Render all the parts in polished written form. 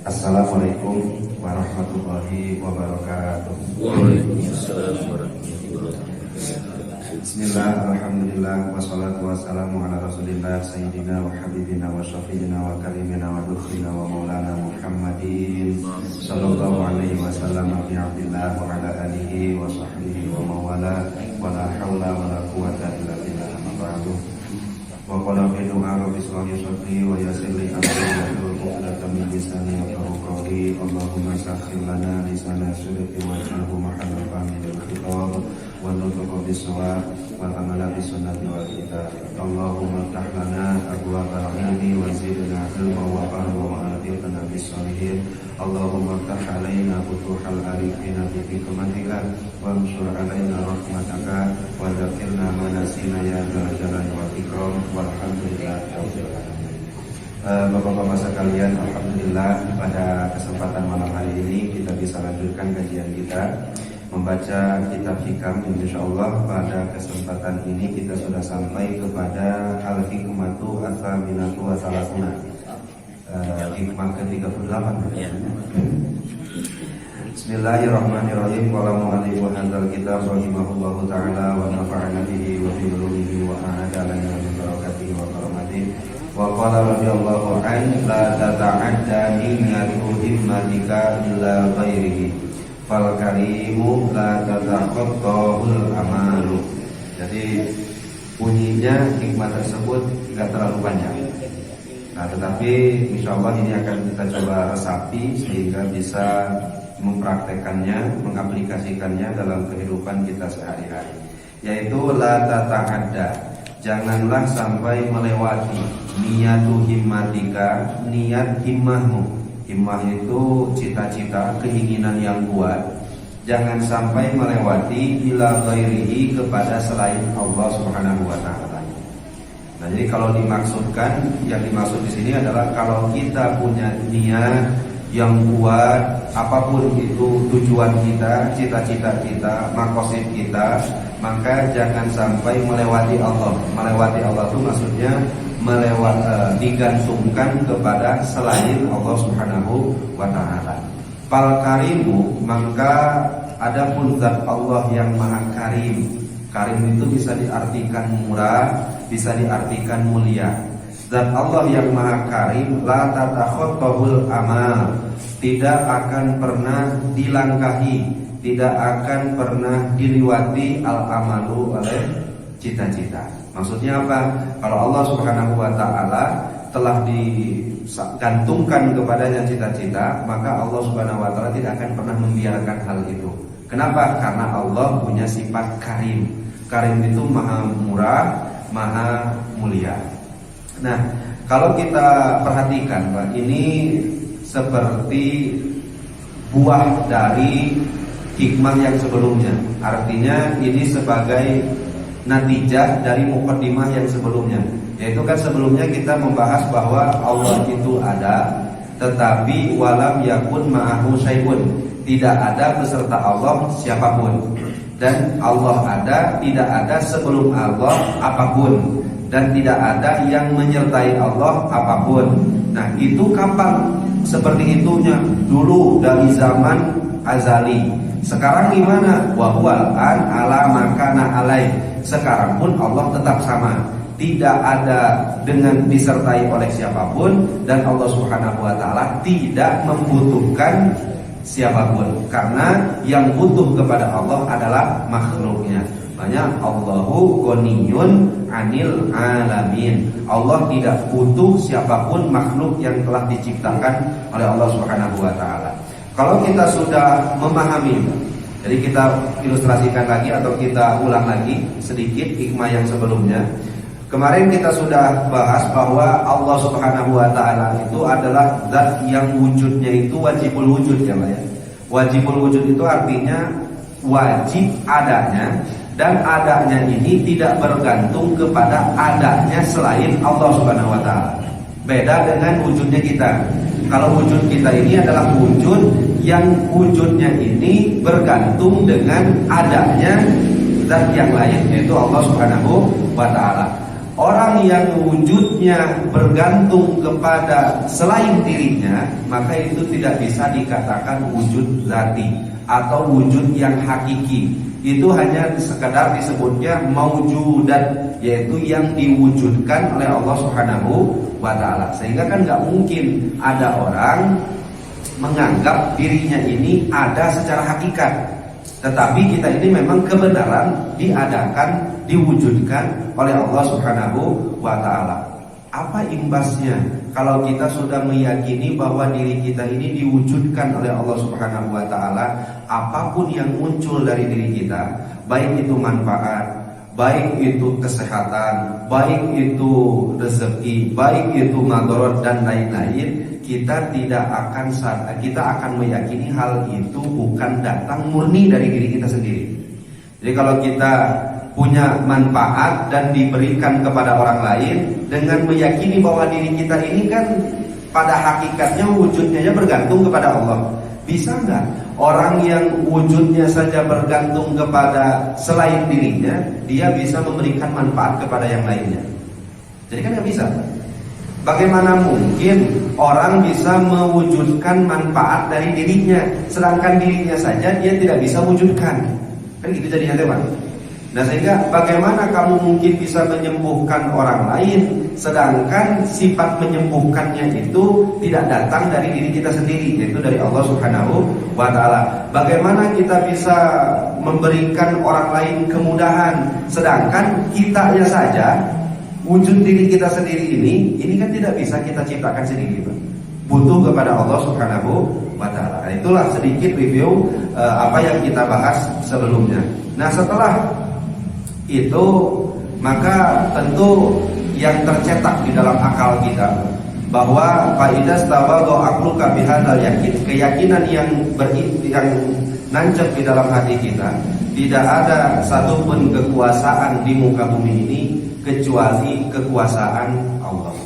Assalamualaikum warahmatullahi wabarakatuh. Waalaikumsalam warahmatullahi wabarakatuh. Bismillah, alhamdulillah, wassalatu wassalamu ala rasulillah sayyidina wa habibina wa syafi'ina wa kalimina wa dukhina wa maulana Muhammadin sallallahu alaihi wasallam bi abdillah wa ala alihi wa sahbihi wa mawala wa la hawla wa la quwata illa billah amma ba'du. Wa qala fi du'a rabbi sholli sadri wa yassir li amri wahlul 'uqdatam min lisani yafqahu qawli. Allahumma sakhkhir lana lisana sidqi waj'alhu mahalla fahmil khitab wa nutqa bis-shawab wal amala bis sunnati wal kitab. Allahumma iftah lana abwaabal ilmi wa zidna ilma wa fahma wa atina bis shalihin. Allahumma iftah alaina futuhal arifina bi hikmatika wa ansur alaina rahmataka wa dzakirna ma nasina ya dzal jalali wal ikram. Alhamdulillah. Bapak-bapak sekalian, alhamdulillah pada kesempatan malam hari ini kita bisa lanjutkan kajian kita membaca kitab Hikam. Insyaallah pada kesempatan ini kita sudah sampai kepada Al-Hikmatu Ats-Tsaminatu wa Salasuna, hikmah ke-38. Bismillahirrahmanirrahim. Qala mu'allifu hadzal kitab rahimahullahu taala wa nafa'ana bihi wa bi ulumihi wa a'ada lana min barakatihi wa karamatihi. Wa qala radhiyallahu an la tata'adda niyyatu himmatika illa ghairihi fal karimu la tataqatta'ul amalu. Jadi bunyinya hikmah tersebut tidak terlalu banyak. Nah, tetapi insyaallah ini akan kita coba resapi sehingga bisa mempraktekannya, mengaplikasikannya dalam kehidupan kita sehari-hari. Yaitu la tata'adda, janganlah sampai melewati niyatu himmatika, niat himmahmu. Himmah itu cita-cita, keinginan yang kuat. Jangan sampai melewati ila ghairihi, kepada selain Allah Subhanahu wa taala. Nah, jadi kalau dimaksudkan, yang dimaksud di sini adalah kalau kita punya niat yang kuat, apapun itu tujuan kita, cita-cita kita, maqasid kita, maka jangan sampai melewati Allah. Melewati Allah itu maksudnya digantungkan kepada selain Allah Subhanahu wa taala. Fal karimu, maka adapun zat Allah yang Maha Karim. Karim itu bisa diartikan murah, bisa diartikan mulia. Zat Allah yang Maha Karim la tatakhattahul amal, tidak akan pernah dilangkahi, tidak akan pernah diliwati al-amalu oleh cita-cita. Maksudnya apa? Kalau Allah Subhanahu wa taala telah digantungkan kepadanya cita-cita, maka Allah Subhanahu wa taala tidak akan pernah membiarkan hal itu. Kenapa? Karena Allah punya sifat karim. Karim itu maha murah, maha mulia. Nah, kalau kita perhatikan, Pak, ini seperti buah dari hikmah yang sebelumnya. Artinya ini sebagai natijah dari muqaddimah yang sebelumnya. Yaitu kan sebelumnya kita membahas bahwa Allah itu ada, tetapi walam yakun ma'ahu syai'un, tidak ada beserta Allah siapapun. Dan Allah ada, tidak ada sebelum Allah apapun, dan tidak ada yang menyertai Allah apapun. Nah, itu kapan seperti itunya? Dulu dari zaman azali. Sekarang gimana? Wa huwal an ala makana alai. Sekarang pun Allah tetap sama, tidak ada dengan disertai oleh siapapun, dan Allah Subhanahu wa taala tidak membutuhkan siapapun, karena yang butuh kepada Allah adalah makhluknya. Makanya Allahu ghaniyun 'anil alamin. Allah tidak butuh siapapun makhluk yang telah diciptakan oleh Allah Subhanahu wa taala. Kalau kita sudah memahami, jadi kita ilustrasikan lagi atau kita ulang lagi sedikit hikmah yang sebelumnya. Kemarin kita sudah bahas bahwa Allah Subhanahu wa taala itu adalah zat yang wujudnya itu wajibul wujud, ya Pak ya. Wajibul wujud itu artinya wajib adanya, dan adanya ini tidak bergantung kepada adanya selain Allah Subhanahu wa taala. Beda dengan wujudnya kita. Kalau wujud kita ini adalah wujud yang wujudnya ini bergantung dengan adanya zat yang lain, yaitu Allah Subhanahu wa taala. Orang yang wujudnya bergantung kepada selain dirinya, maka itu tidak bisa dikatakan wujud zati atau wujud yang hakiki. Itu hanya sekadar disebutnya maujudan, yaitu yang diwujudkan oleh Allah Subhanahu wa ta'ala. Sehingga kan gak mungkin ada orang menganggap dirinya ini ada secara hakikat, tetapi kita ini memang kebenaran diadakan, diwujudkan oleh Allah Subhanahu wa ta'ala. Apa imbasnya kalau kita sudah meyakini bahwa diri kita ini diwujudkan oleh Allah Subhanahu wa ta'ala? Apapun yang muncul dari diri kita, baik itu manfaat, baik itu kesehatan, baik itu rezeki, baik itu madarat dan lain-lain, kita akan meyakini hal itu bukan datang murni dari diri kita sendiri. Jadi kalau kita punya manfaat dan diberikan kepada orang lain dengan meyakini bahwa diri kita ini kan pada hakikatnya wujudnya bergantung kepada Allah, bisa nggak orang yang wujudnya saja bergantung kepada selain dirinya, dia bisa memberikan manfaat kepada yang lainnya? Jadi kan nggak bisa. Bagaimana mungkin orang bisa mewujudkan manfaat dari dirinya, sedangkan dirinya saja dia tidak bisa wujudkan? Kan gitu jadinya, teman. Nah, sehingga bagaimana kamu mungkin bisa menyembuhkan orang lain, sedangkan sifat menyembuhkannya itu tidak datang dari diri kita sendiri, yaitu dari Allah Subhanahu wa ta'ala. Bagaimana kita bisa memberikan orang lain kemudahan, sedangkan kitanya saja, wujud diri kita sendiri ini kan tidak bisa kita ciptakan sendiri, Pak. Butuh kepada Allah Subhanahu wa ta'ala. Nah, itulah sedikit review apa yang kita bahas sebelumnya. Nah, setelah itu maka tentu yang tercetak di dalam akal kita bahwa faidah tawadhu aqluka bihadzal yakin, keyakinan yang nancep di dalam hati kita, tidak ada satupun kekuasaan di muka bumi ini kecuali kekuasaan Allah.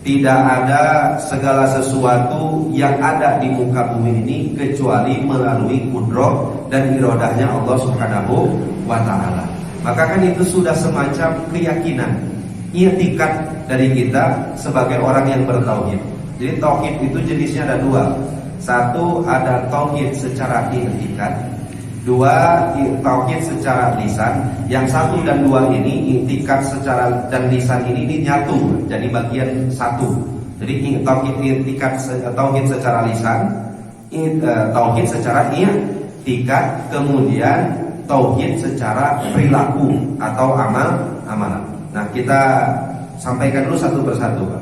Tidak ada segala sesuatu yang ada di muka bumi ini kecuali melalui kudrah dan iradahnya Allah Subhanahu wa ta'ala. Maka kan itu sudah semacam keyakinan, i'tikad dari kita sebagai orang yang bertauhid. Jadi tauhid itu jenisnya ada dua. Satu, ada tauhid secara i'tikad. Dua, tauhid secara lisan. Yang satu dan dua ini, i'tikad secara dan lisan ini nyatu, jadi bagian satu. Jadi tauhid i'tikad, tauhid secara lisan, tauhid secara i'tikad, kemudian tauhid secara perilaku atau amalan. Nah, kita sampaikan dulu satu persatu, Pak.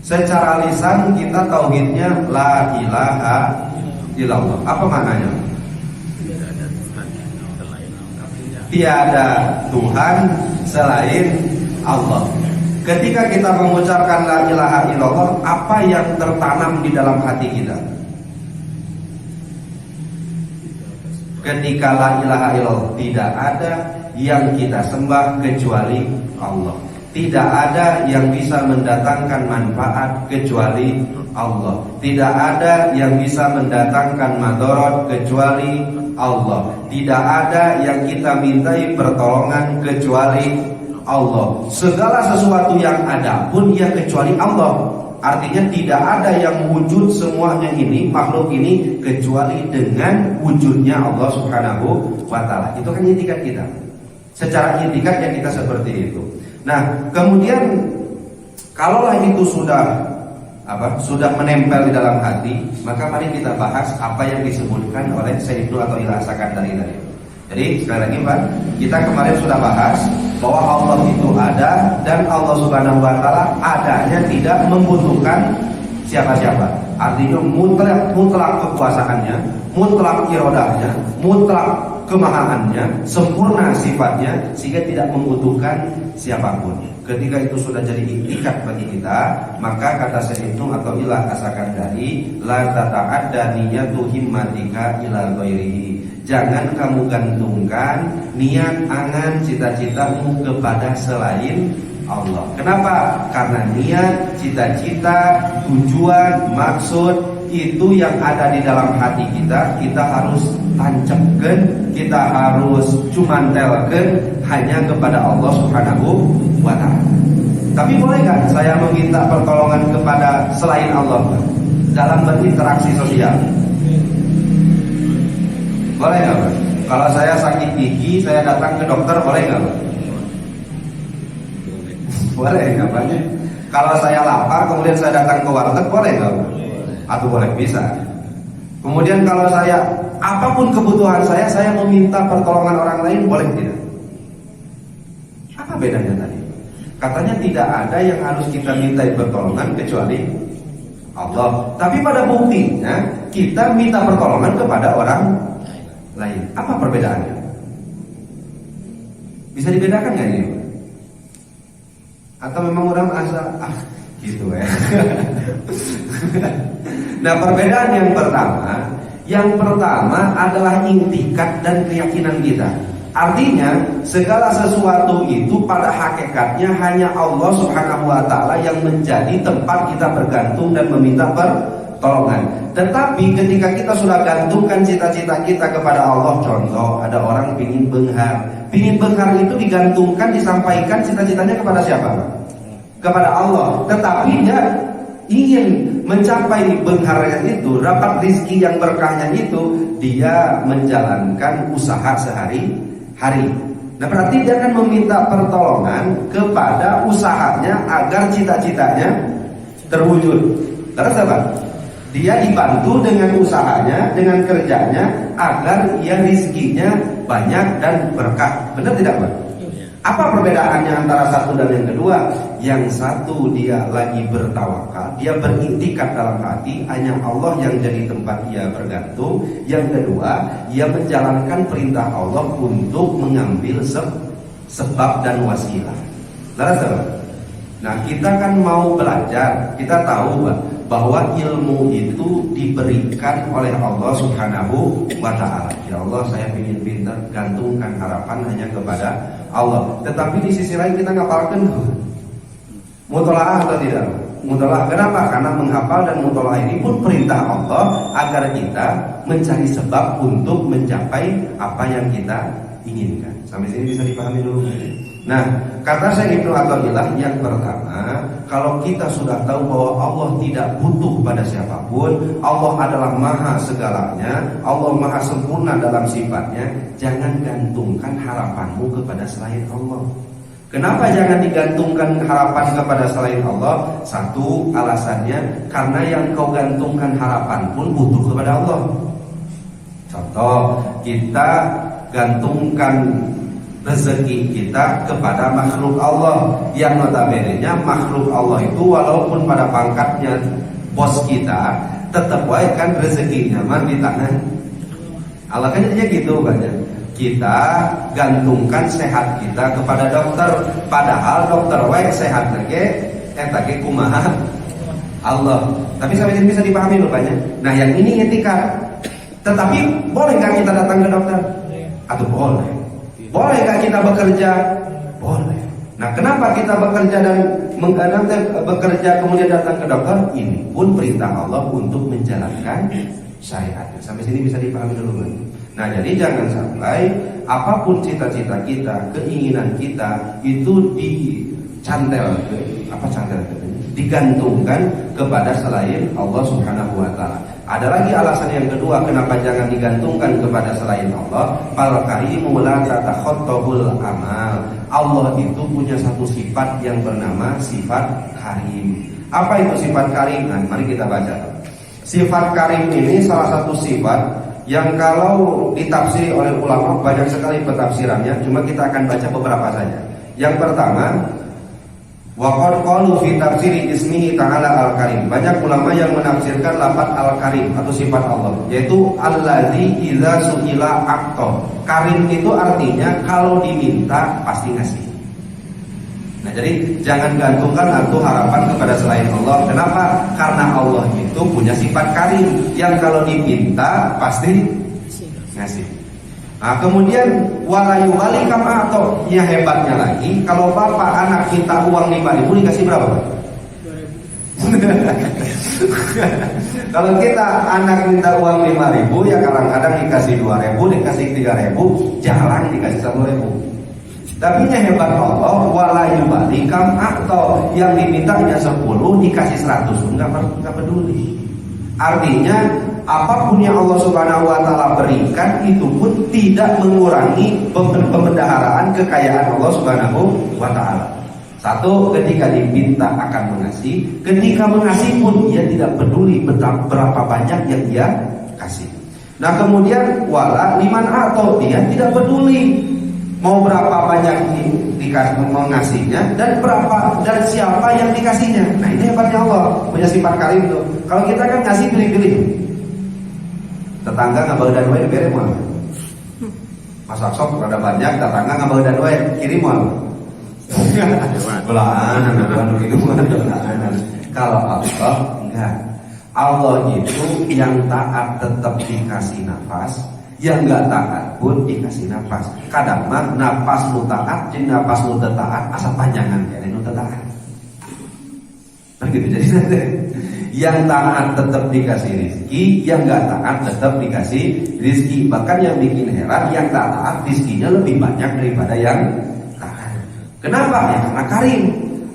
Secara lisan kita tauhidnya la ilaha illallah. Apa maknanya? Tiada Tuhan selain Allah. Ketika kita mengucapkan la ilaha illallah, apa yang tertanam di dalam hati kita? Ketika la ilaha illallah, tidak ada yang kita sembah kecuali Allah. Tidak ada yang bisa mendatangkan manfaat kecuali Allah. Tidak ada yang bisa mendatangkan madarat kecuali Allah. Tidak ada yang kita mintai pertolongan kecuali Allah. Segala sesuatu yang ada pun ya kecuali Allah. Artinya tidak ada yang wujud semuanya ini, makhluk ini, kecuali dengan wujudnya Allah Subhanahu wa ta'ala. Itu kan i'tikad kita. Secara i'tikad yang kita seperti itu. Nah, kemudian kalaulah itu sudah menempel di dalam hati, maka mari kita bahas apa yang disebutkan oleh Sayyidul atau Ilah Sakandari tadi. Jadi sekali lagi, Pak, kita kemarin sudah bahas bahwa Allah itu ada dan Allah Subhanahu wa ta'ala adanya tidak membutuhkan siapa-siapa. Artinya mutlak kekuasaannya, mutlak iradahnya, mutlak kemahaannya, sempurna sifatnya, sehingga tidak membutuhkan siapapun. Ketika itu sudah jadi i'tikad bagi kita, maka kata Sayyidul atau Ilah Sakandari, la tata'adda niyatu himmatika ila ghairihi. Jangan kamu gantungkan niat, angan, cita-citamu kepada selain Allah. Kenapa? Karena niat, cita-cita, tujuan, maksud itu yang ada di dalam hati kita, kita harus tancapkan, kita harus cumantelkan hanya kepada Allah Subhanahu wa ta'ala. Tapi boleh nggak saya meminta pertolongan kepada selain Allah dalam berinteraksi sosial? Boleh nggak Pak? Kalau saya sakit gigi, saya datang ke dokter, boleh nggak Pak? Boleh nggak Pak? Kalau saya lapar, kemudian saya datang ke warteg, boleh nggak Pak? Atau boleh, bisa. Kemudian kalau saya, apapun kebutuhan saya meminta pertolongan orang lain, boleh tidak? Apa bedanya tadi? Katanya tidak ada yang harus kita minta pertolongan kecuali Allah. Tapi pada buktinya kita minta pertolongan kepada orang lain. Apa perbedaannya? Bisa dibedakan nggak ini? Atau memang orang merasa gitu ya? Nah, perbedaan yang pertama adalah intikat dan keyakinan kita. Artinya segala sesuatu itu pada hakikatnya hanya Allah Subhanahu wa ta'ala yang menjadi tempat kita bergantung dan meminta pertolongan. Tetapi ketika kita sudah gantungkan cita-cita kita kepada Allah, contoh ada orang pingin benghar itu digantungkan, disampaikan cita-citanya kepada siapa? Kepada Allah. Tetapi dia ingin mencapai bengharnya itu, dapat rizki yang berkahnya itu, dia menjalankan usaha sehari-hari. Nah, berarti dia akan meminta pertolongan kepada usahanya agar cita-citanya terwujud. Terus apa? Dia dibantu dengan usahanya, dengan kerjanya, agar ia rizkinya banyak dan berkah. Benar tidak Pak? Apa perbedaannya antara satu dan yang kedua? Yang satu dia lagi bertawakal, dia beriktikad dalam hati, hanya Allah yang jadi tempat dia bergantung. Yang kedua, ia menjalankan perintah Allah untuk mengambil sebab dan wasilah. Laras apa? Nah, kita kan mau belajar, kita tahu bahwa ilmu itu diberikan oleh Allah Subhanahu wa ta'ala. Ya Allah, saya ingin pintar, gantungkan harapan hanya kepada Allah. Tetapi di sisi lain kita ngapalkan mutolaah atau tidak? Mutolaah. Kenapa? Karena menghafal dan mutolaah ini pun perintah Allah agar kita mencari sebab untuk mencapai apa yang kita inginkan. Sampai sini bisa dipahami dulu. Nah, kata Syekh Ibnu Athaillah yang pertama, kalau kita sudah tahu bahwa Allah tidak butuh pada siapapun, Allah adalah maha segalanya, Allah maha sempurna dalam sifatnya, jangan gantungkan harapanmu kepada selain Allah. Kenapa jangan digantungkan harapan kepada selain Allah? Satu, alasannya karena yang kau gantungkan harapan pun butuh kepada Allah. Contoh, kita gantungkan rezeki kita kepada makhluk Allah, yang notabene-nya makhluk Allah itu walaupun pada pangkatnya bos kita, tetap baik kan rezekinya mah di tangan Allah. Kan jadinya gitu banyak. Kita gantungkan sehat kita kepada dokter, padahal dokter wae sehat lagi eta ge kumaha Allah. Tapi sampai ini bisa dipahami rupanya. Nah, yang ini etika. Tetapi boleh nggak kita datang ke dokter? Atau boleh? Boleh nggak kita bekerja? Boleh. Nah, kenapa kita bekerja dan bekerja kemudian datang ke dokter? Ini pun perintah Allah untuk menjalankan syariat. Sampai sini bisa dipahami dulu. Nah, jadi jangan sampai apapun cita-cita kita, keinginan kita itu digantungkan kepada selain Allah Subhanahu wa ta'ala. Ada lagi alasan yang kedua kenapa jangan digantungkan kepada selain Allah. Fal karimu la tatakhattahul amal. Allah itu punya satu sifat yang bernama sifat karim. Apa itu sifat karim? Nah, mari kita baca. Sifat karim ini salah satu sifat yang kalau ditafsiri oleh ulama banyak sekali pentafsirannya, cuma kita akan baca beberapa saja. Yang pertama, waqad qalu fi tafsiri ismihi ta'ala al-karim. Banyak ulama yang menafsirkan lafaz al-karim atau sifat Allah, yaitu allazi idza su'ila aqta. Karim itu artinya kalau diminta pasti ngasih. Nah, jadi jangan gantungkan atau harapan kepada selain Allah. Kenapa? Karena Allah itu punya sifat karim yang kalau diminta pasti ngasih. Nah, kemudian wala yughali kama atau ya hebatnya lagi, kalau bapak anak minta uang 5.000 dikasih berapa? 2.000. Kalau kita anak minta uang 5.000 ya kadang-kadang dikasih 2.000, dikasih 3.000, jarang dikasih 1.000. Tapi hebat Allah, wala yubali kam atau yang dimintanya 10 dikasih 100 enggak peduli. Artinya apapun yang Allah Subhanahu wa taala berikan itu pun tidak mengurangi pembendaharaan kekayaan Allah Subhanahu wa taala. Satu, ketika diminta akan mengasihi, ketika mengasihi pun dia tidak peduli berapa banyak yang dia kasih. Nah kemudian wala liman atau dia tidak peduli mau berapa banyak dikasih mengasihnya dan siapa yang dikasihnya. Nah ini hebatnya Allah, punya sifat karim tuh. Kalau kita kan ngasih pilih-pilih. Tetangga ngabau dan wae bere moal. Masak sok rada banyak, tetangga ngabau dan wae kirim moal. Belaan anak gitu belaan. Kalau Allah enggak. Allah itu yang taat tetap dikasih nafas, yang enggak taat pun dikasih nafas. Kadang mah nafas lu taat jeung nafas lu teu taat asa panjangan kene nu teu taat. Begitu jadi nanti. Yang taat tetap dikasih rizki, yang enggak taat tetap dikasih rizki. Bahkan yang bikin heran, yang taat rizkinya lebih banyak daripada yang taat. Kenapa? Ya karena karim.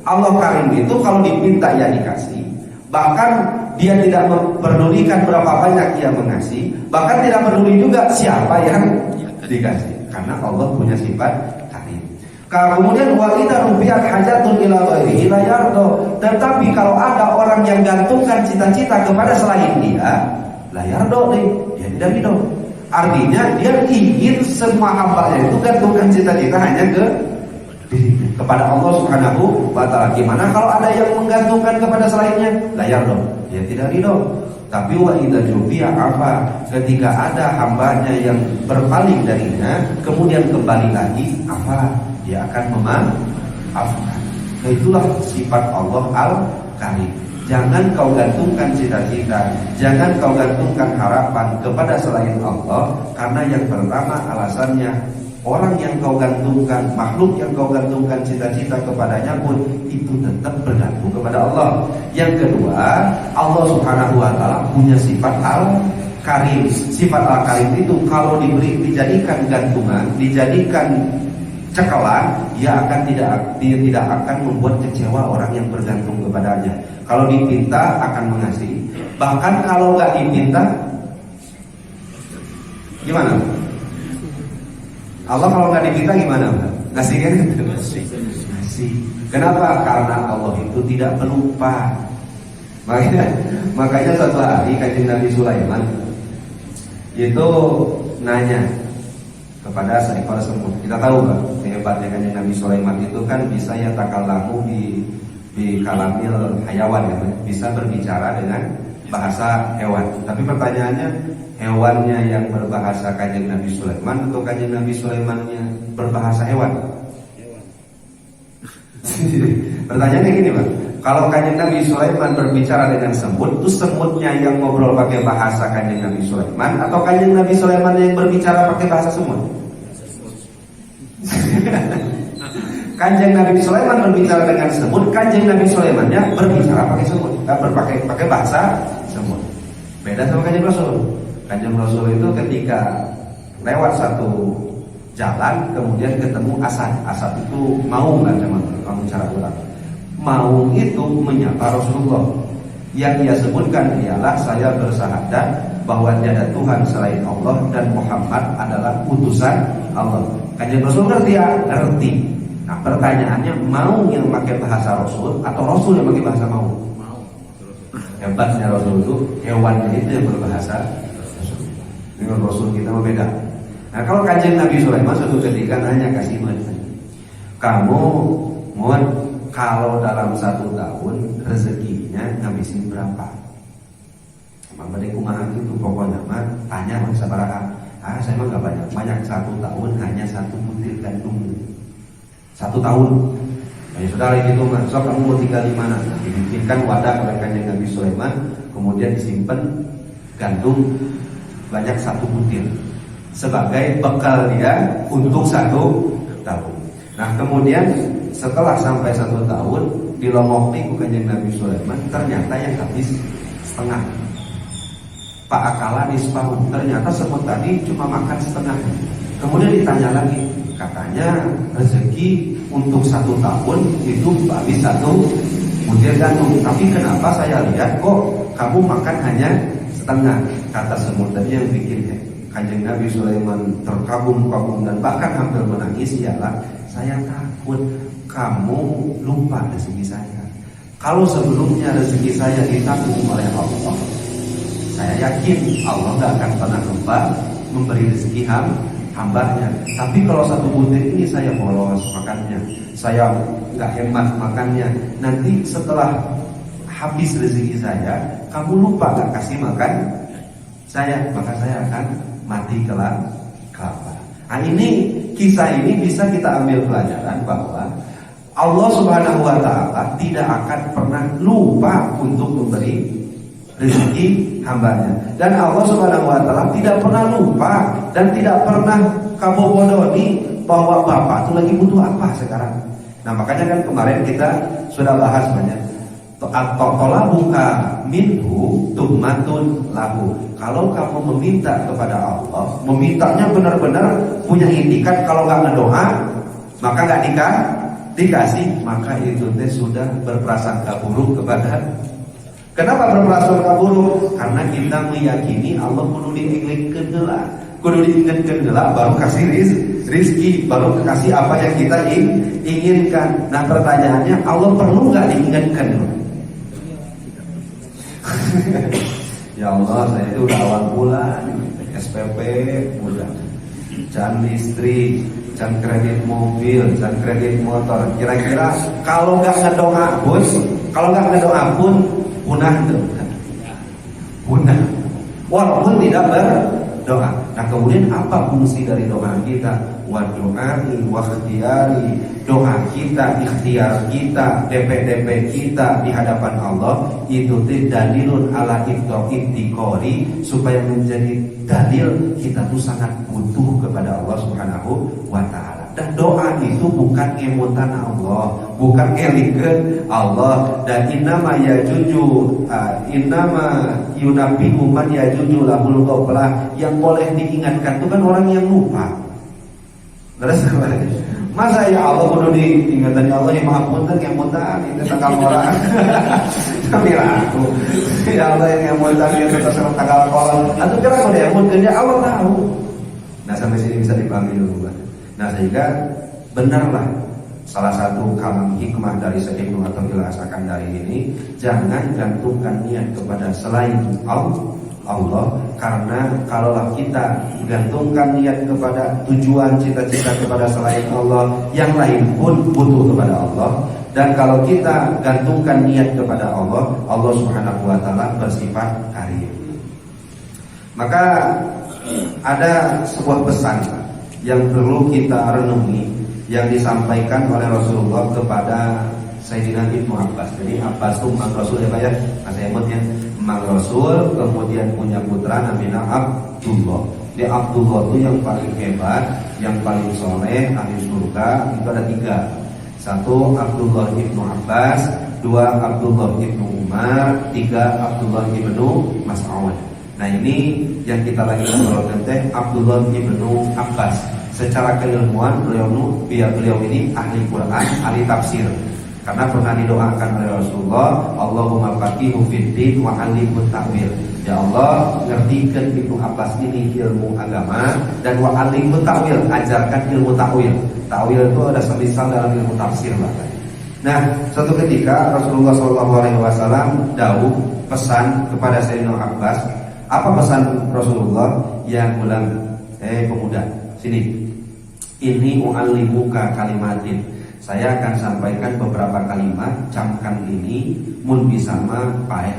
Allah karim itu kalau diminta ya dikasih. Bahkan dia tidak memperdulikan berapa banyak ia mengasihi, bahkan tidak peduli juga siapa yang dikasih, karena Allah punya sifat karim. Kemudian wa idza rufi'at hajatun ila ghairihi la yardo. Tetapi kalau ada orang yang gantungkan cita-cita kepada selain dia, la yardo, dia tidak ridho. Artinya dia ingin semua hambanya itu gantungkan cita-cita hanya kepada Allah Subhanahu wa taala. Gimana kalau ada yang menggantungkan kepada selainnya? La yardo, dia tidak ridho. Tapi wa idza jufi'a apa? Ketika ada hambanya yang berpaling darinya, kemudian kembali lagi, apa? Dia akan memaafkan. Nah, itulah sifat Allah Al-Karim. Jangan kau gantungkan cita-cita, jangan kau gantungkan harapan kepada selain Allah, karena yang pertama alasannya orang yang kau gantungkan, makhluk yang kau gantungkan cita-cita kepadanya pun itu tetap bergantung kepada Allah. Yang kedua, Allah Subhanahu wa taala punya sifat Al-Karim. Sifat Al-Karim itu kalau dijadikan gantungan, dijadikan cekalan, dia tidak akan membuat kecewa orang yang bergantung kepadanya. Kalau dipinta akan mengasihi. Bahkan kalau nggak dipinta, gimana? Allah kalau nggak dipinta gimana? Ngasih kan? Ngasih. Kenapa? Karena Allah itu tidak pelupa. Makanya suatu hari Kanjeng Nabi Sulaiman itu nanya kepada seekor semut. Kita tahu kan, hebatnya Kanjeng Nabi Sulaiman itu kan bisa ya takallamu di kalamil hayawan ya, bisa berbicara dengan bahasa hewan. Tapi pertanyaannya, hewannya yang berbahasa Kanjeng Nabi Sulaiman atau Kanjeng Nabi Sulaimannya berbahasa hewan? Pertanyaannya gini Pak, kalau Kanjeng Nabi Sulaiman berbicara dengan semut, itu semutnya yang ngobrol pakai bahasa Kanjeng Nabi Sulaiman atau Kanjeng Nabi Sulaiman yang berbicara pakai bahasa semut? Kanjeng Nabi Sulaiman berbicara dengan semut, Kanjeng Nabi Sulaimannya berbicara pakai semut, pakai bahasa semut. Beda sama Kanjeng Rasul. Kanjeng Rasul itu ketika lewat satu jalan, kemudian ketemu asap. Asap itu maung kan teman, kamu cara ulang. Maung itu menyapa Rasulullah. Yang ia sebutkan ialah saya bersahadat bahwa tiada Tuhan selain Allah dan Muhammad adalah utusan Allah. Kanjeng Rasul ngerti ya? Ngerti. Nah pertanyaannya, mau yang pakai bahasa Rasul atau Rasul yang pakai bahasa mau? Hebatnya Rasul itu hewannya itu yang berbahasa Rasul. Dengan Rasul kita berbeda. Nah kalau Kanjeng Nabi Sulaiman suatu ketika nanya kasih kamu mohon kalau dalam 1 tahun rezekinya ngabisin berapa? Emang badai kumaha gitu pokoknya mah tanya bangsa baraha. Saya mah gak banyak 1 tahun hanya 1 butir gandum. 1 tahun. Ya saudara gitu mas, so kamu mau tinggal di mana? Dibikinkan wadah oleh Kanjeng Nabi Sulaiman, kemudian disimpan gandum banyak 1 butir sebagai bekal dia untuk 1 tahun. Nah kemudian setelah sampai 1 tahun dilomokti ke Kanjeng Nabi Sulaiman, ternyata yang habis setengah. Pak akala nisfahu, ternyata semut tadi cuma makan setengah. Kemudian ditanya lagi, Katanya rezeki untuk 1 tahun itu habis 1 butir gandum. Tapi kenapa saya lihat kok kamu makan hanya setengah? Kata semut tadi yang bikin Kanjeng Nabi Sulaiman terkagum-kagum dan bahkan hampir menangis ialah, saya takut kamu lupa rezeki saya. Kalau sebelumnya rezeki saya ditanggung oleh Allah, saya yakin Allah gak akan pernah lupa memberi rezeki hambanya. Tapi kalau 1 butir ini saya bolos makannya, saya gak hemat makannya, nanti setelah habis rezeki saya, kamu lupa gak kasih makan saya, maka saya akan mati kelak. Nah ini, kisah ini bisa kita ambil pelajaran bahwa Allah Subhanahu wa ta'ala tidak akan pernah lupa untuk memberi rezeki hambanya. Dan Allah Subhanahu wa ta'ala tidak pernah lupa dan tidak pernah kabobodoni bahwa Bapak itu lagi butuh apa sekarang. Nah makanya kan kemarin kita sudah bahas banyak. Tolabuka minhu tuhmatun lahu. Kalau kamu meminta kepada Allah, memintanya benar-benar punya itikat, kalau nggak ngedoa maka nggak dikasih, maka itu sudah berprasangka buruk kepada. Kenapa berprasangka buruk? Karena kita meyakini Allah kudu diingatkeun heula, kudu diingatkeun heula baru kasih rizki, baru kasih apa yang kita inginkan. Nah pertanyaannya, Allah perlu nggak diingatkan? Ya Allah, saya itu udah awal bulan, SPP udah, can listrik, can kredit mobil, can kredit motor. Kira-kira kalau nggak ngedoa pun punah tuh, punah. Walaupun tidak berdoa. Nah kemudian apa fungsi dari doa kita? Wa doai wa ikhtiyari. Doa kita, ikhtiar kita, DP kita di hadapan Allah itu dalilun ala iftiqori, supaya menjadi dalil kita tuh sangat butuh kepada Allah Subhanahu wa ta'ala. Dan doa itu bukan ngemutan Allah, bukan ngelikeun Allah. Dan innama yunabihu man yajuju lahul ghaflah. Yang boleh diingatkan itu kan orang yang lupa. Terus masa ya Allah kudu diingatkan, ya Allah yang maha punten yang mutan itu tanggal orang. Tapi aku ya Allah yang mutan itu tanggal kolom. Atau kira kalau dia mungkin ya Allah tahu. Nah sampai sini bisa dipahami dulu. Nah sehingga benarlah salah satu kalam hikmah dari Syekh Ibnu Athaillah As-Sakandari ini, jangan gantungkan niat kepada selain Allah, karena kalaulah kita gantungkan niat kepada tujuan cita-cita kepada selain Allah, yang lain pun butuh kepada Allah. Dan kalau kita gantungkan niat kepada Allah, Allah Subhanahu wa ta'ala bersifat karim. Maka ada sebuah pesan yang perlu kita renungi yang disampaikan oleh Rasulullah kepada Sayyidina Ibnu Abbas. Jadi Abbas itu Mang Rasul ya Pak ya, masa emotnya Mang Rasul, kemudian punya putra namanya Abdullah. Dia Abdullah itu yang paling hebat, yang paling soleh, ahli surga. Itu ada 3. 1 Abdullah Ibnu Abbas, 2 Abdullah Ibnu Umar, 3 Abdullah Ibnu Mas'ud. Nah ini yang kita lagi ngobrolkan teh Abdullah Ibnu Abbas. Secara keilmuan beliau ini ahli Quran, ahli tafsir. Karena pernah didoakan oleh Rasulullah, Allahumma faqihu fiddin wa 'allimhu ta'wil. Ya Allah, ngertikeun Ibnu Abbas ini ilmu agama, dan wa 'allimhu ta'wil, ajarkan ilmu ta'wil. Ta'wil itu ada semisal dalam ilmu tafsir bahkan. Nah, suatu ketika Rasulullah SAW dawuh pesan kepada Sayyidina Abbas. Apa pesan Rasulullah? Yang bilang, pemuda, sini. Ini u'allimuka kalimatin. Saya akan sampaikan beberapa kalimat, camkan ini mun bisa mah paeh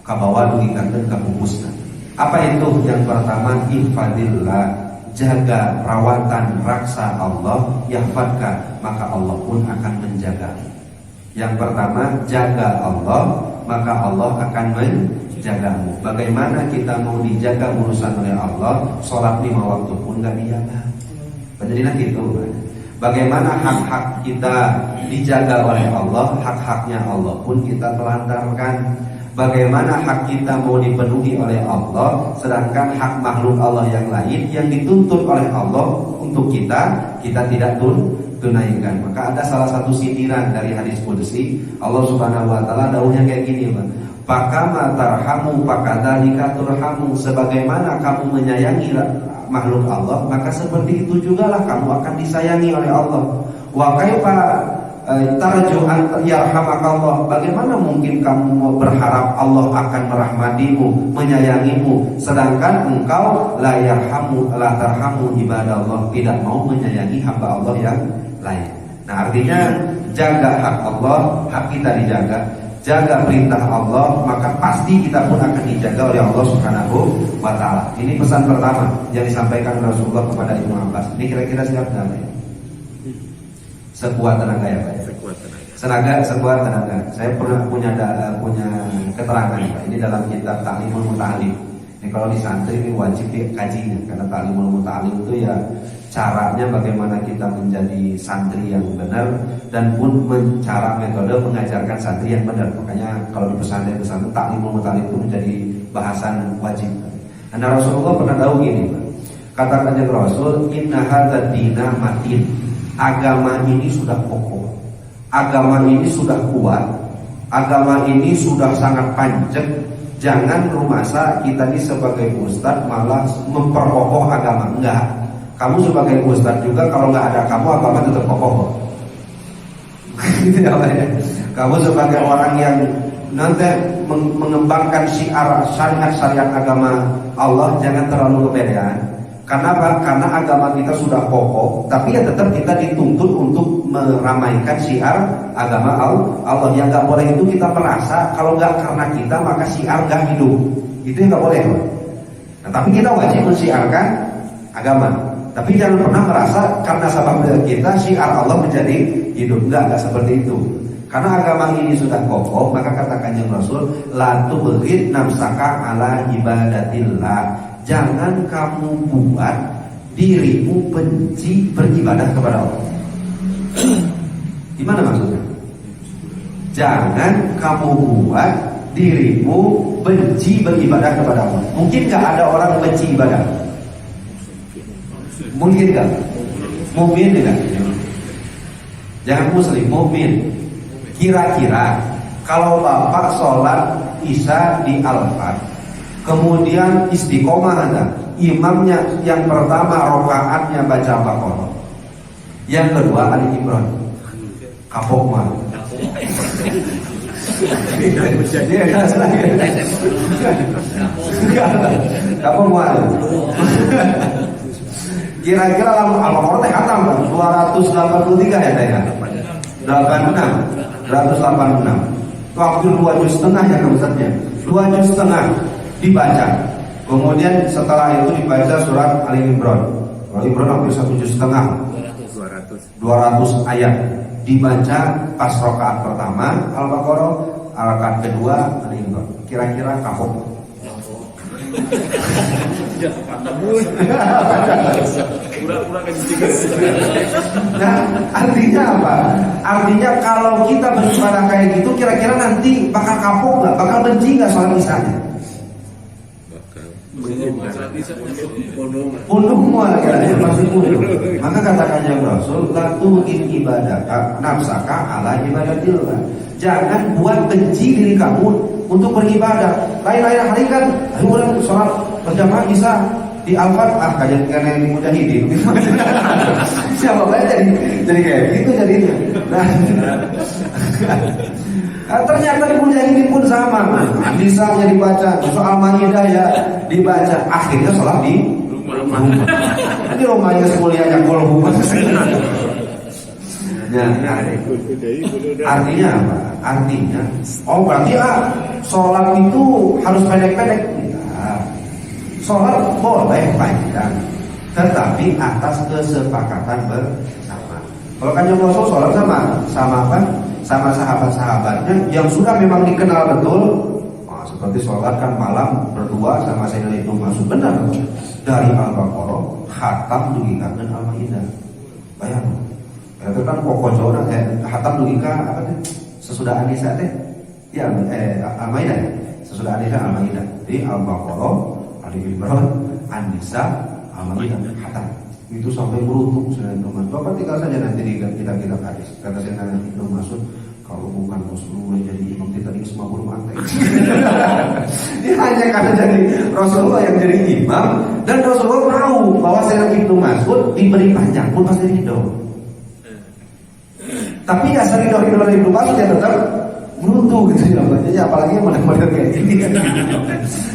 kabawa dugikankeun ka bungkusna. Apa itu? Yang pertama, ihfadillah, jaga perawatan raksa Allah, yahfadka, maka Allah pun akan menjaga. Yang pertama, jaga Allah, maka Allah akan menjagamu. Bagaimana kita mau dijaga urusan oleh Allah? Sholat 5 waktu pun gak dijaga. Jadilah gitu. Bagaimana hak-hak kita dijaga oleh Allah, hak-haknya Allah pun kita telantarkan. Bagaimana hak kita mau dipenuhi oleh Allah, sedangkan hak makhluk Allah yang lain yang dituntut oleh Allah untuk kita tidak tunaikan. Maka ada salah satu sindiran dari hadis qudsi, Allah Subhanahu wa taala dawuhnya kayak gini, Pak. Pakama tarhamu pakadzalika turhamu. Sebagaimana kamu menyayangi makhluk Allah, maka seperti itu jugalah kamu akan disayangi oleh Allah. Wa kaifa tarju an yarhamakallah. Bagaimana mungkin kamu berharap Allah akan merahmatimu, menyayangimu, sedangkan engkau la tarhamu ibadallah, tidak mau menyayangi hamba Allah yang lain. Nah, artinya jaga hak Allah, hak kita dijaga. Jaga perintah Allah, maka pasti kita pun akan dijaga oleh Allah Subhanahu wa taala. Ini pesan pertama yang disampaikan Rasulullah kepada Ibnu Abbas. Ini kira-kira siap enggak ya? Sekuat tenaga ya, Pak. Sekuat tenaga. Saya pernah punya keterangan, Pak. Ini dalam kitab Ta'limul Muta'alim. Ini kalau di santri ini wajib dikaji, karena Ta'limul Muta'alim itu ya caranya bagaimana kita menjadi santri yang benar, dan pun cara metode mengajarkan santri yang benar. Makanya kalau di pesantren Ta'limul Muta'alim itu menjadi bahasan wajib. Karena Rasulullah pernah tahu gini, Pak. Kata kanjeng Rasul, inna hadzal dina matin. Agama ini sudah kokoh, agama ini sudah kuat, agama ini sudah sangat panjang. Jangan rumasa kita ini sebagai ustadz malah memperkokoh agama. Enggak. Kamu sebagai ustadz juga kalau nggak ada kamu agama tetap kokoh. Gitu ya, Pak ya. Kamu sebagai orang yang nanti mengembangkan syariat agama Allah, jangan terlalu kepedean. Kenapa? Karena agama kita sudah kokoh, tapi ya tetap kita dituntut untuk meramaikan syiar agama Allah. Yang nggak boleh itu kita merasa kalau nggak karena kita maka syiar nggak hidup. Itu yang nggak boleh, Pak. Nah, tapi kita wajib mensiarkan agama. Tapi jangan pernah merasa karena sebab kita syiar Allah menjadi hidup. Enggak seperti itu. Karena agama ini sudah kokoh, maka katakan yang Rasul, la tubghid nafsaka ala ibadatillah. Jangan kamu buat dirimu benci beribadah kepada Allah. Gimana maksudnya? Jangan kamu buat dirimu benci beribadah kepada Allah. Mungkin gak ada orang benci ibadah? Mungkin gak? Mukmin tidak? Jangan muslim, mukmin. Kira-kira kalau bapak sholat isya di Al-Fat, kemudian istiqomah ada, imamnya yang pertama rokaatnya baca Baqarah, yang kedua Ali Imran, kapok mah. Kapok mah. Kira-kira Al-Baqarah teh khatam 283 ya teh. 286. Waktu 2 juz setengah ya Ustaznya. 2 juz setengah dibaca. Kemudian setelah itu dibaca surat Ali Imran. Ali Imran hampir 1 juz setengah. 200 ayat. Dibaca pas rakaat pertama Al-Baqarah, rakaat kedua Ali Imran. Kira-kira kapok. Nah, artinya apa? Artinya kalau kita beribadah kayak gitu, kira-kira nanti bakal kapok nggak? Bakal benci nggak soal misalnya? Pundung mual ya, masih pundung. Maka katakan yang Rasul, latuhin ibadah nafsaka ala ibadatillah. Jangan buat benci diri kamu untuk beribadah. Lain-lain hari kan, ayo orang sholat berjamaah bisa di Al-Fat, kayak karena yang mujahidin. Siapa banyak jadi kayak gitu jadinya. Nah, ternyata di mujahidin pun sama. Bisa dibaca, soal Maidah ya dibaca. Akhirnya sholat di rumah. Ini rumahnya semulianya kolbu. Ya, artinya apa? Artinya, berarti sholat itu harus pendek-pendek. Sholat boleh panjang, tetapi atas kesepakatan bersama. Kalau kanjeng Rasul sholat sama apa? Sama sahabat-sahabatnya yang sudah memang dikenal betul. Seperti sholat kan malam berdua sama Sayyidina Ibnu Mas'ud, benar dari Al-Baqarah khatam dugikan dan Al-Maidah. Bayang. Itu kan pokok jauh khatam dugikan apa sih? Sesudah Anisa teh. Ya, Al-Maidah. Sudah An-Nisa Al-Maidah. Jadi Al-Baqarah, Ali Imran, An-Nisa, Al-Maidah, Hatta. Itu sampai merutuk Sayyidina Ibnu Mas'ud. Bapak tinggal saja nanti di kitab-kitab hadis. Kata Sayyidina Ibnu Mas'ud, kalau bukan Rasulullah jadi imam kita ini semua burung antek. Ini hanya karena jadi Rasulullah yang jadi imam, dan Rasulullah tahu bahwa Sayyidina Ibnu Mas'ud diberi panjang pun pasti ridho. Tapi ya sering dari Ibnu Mas'ud ya tetap meruntuh gitu ya. Jadi apalagi model-model kayak gini.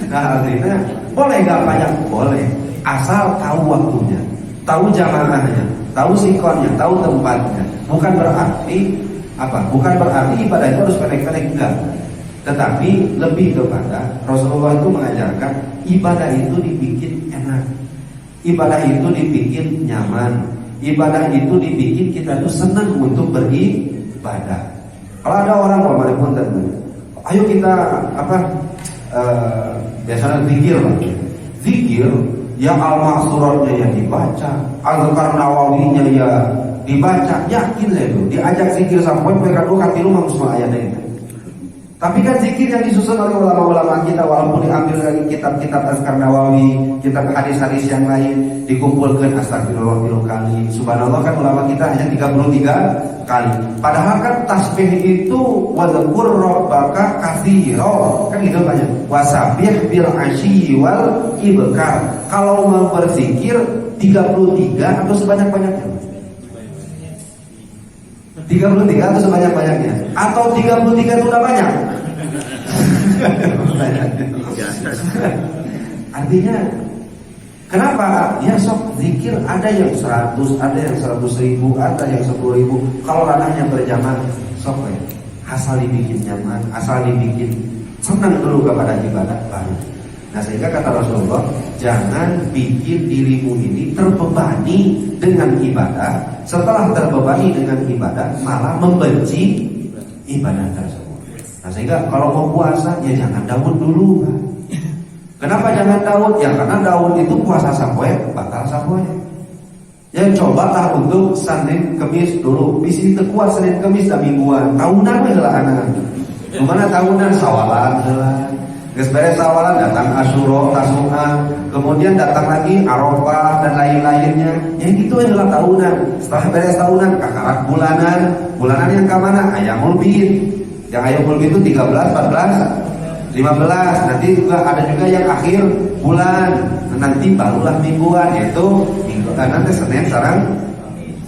Nah artinya boleh nggak banyak? Boleh, asal tahu waktunya, tahu jamaahnya, tahu sikonnya, tahu tempatnya. Bukan berarti Bukan berarti ibadah itu harus pendek-pendek, enggak. Tetapi lebih kepada Rasulullah itu mengajarkan ibadah itu dibikin enak, ibadah itu dibikin nyaman, ibadah itu dibikin kita tuh senang untuk beribadah. Kalau ada orang pun ayo kita biasanya zikir yang al-mahsuratnya yang dibaca, al-Azkar Nawawinya ya dibaca, yakin lah itu diajak zikir sampai mereka dua kaki rumah semua ayatnya itu. Tapi kan zikir yang disusun oleh ulama-ulama kita, walaupun diambil dari kitab-kitab Azkar Nawawi, kitab hadis-hadis yang lain, dikumpulkan astagfirullah 3 kali, subhanallah kan ulama kita hanya 33 kali. Padahal kan tasbih itu wadhkur rabbaka katsira, kan gitu banyak. Wasabbih bil asyi wal ibkar. Kalau mau berzikir 33 atau sebanyak-banyaknya? 33 atau sebanyak-banyaknya? Atau 33 itu udah banyak? Artinya kenapa? Ya sok zikir ada yang 100, ada yang 100.000, ada yang 10.000. Kalau ranahnya berjamaah, sok ya. Asal dibikin nyaman, asal dibikin senang dulu kepada ibadah baru. Nah sehingga kata Rasulullah, jangan bikin dirimu ini terbebani dengan ibadah. Setelah terbebani dengan ibadah, malah membenci ibadah tersebut. Nah sehingga kalau mau puasa, ya jangan Daud dulu. Kenapa jangan Daud? Ya karena Daud itu puasa sampai batal sampai. Ya cobalah untuk Senin Kemis dulu. Bisa kuat Senin Kemis dan mingguan. Tahunan adalah anak. Gimana tahunan? Sawalan adalah. Beres awalan datang Asyura, Tasu'a, kemudian datang lagi Arafah dan lain-lainnya. Yang itu adalah tahunan. Setelah beres tahunan, kakarak bulanan. Bulanan yang ke mana? Ayyamul Bid. Yang Ayyamul Bid itu 13, 14, 15. Nanti juga ada juga yang akhir bulan. Nanti barulah mingguan, yaitu nanti Senin, sareng,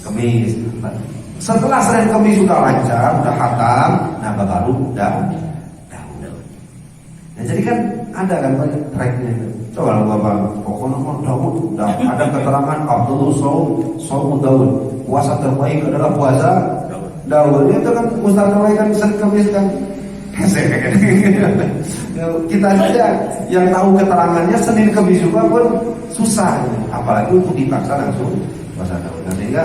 Kamis. Setelah Senin Kamis sudah lancar, sudah khatam, nah baru udah. Ya, jadi kan ada kan banyak tracknya. Coba kalau Bapak pokoknya Daud udah ada keterangan Abdullah Saum Daud, puasa terbaik adalah puasa Daud. Itu kan Ustaz Nawawi kan Senin Kamis kan kita saja yang tahu keterangannya Senin Kamis juga pun susah, apalagi untuk dipaksa langsung puasa Daud. Nah, sehingga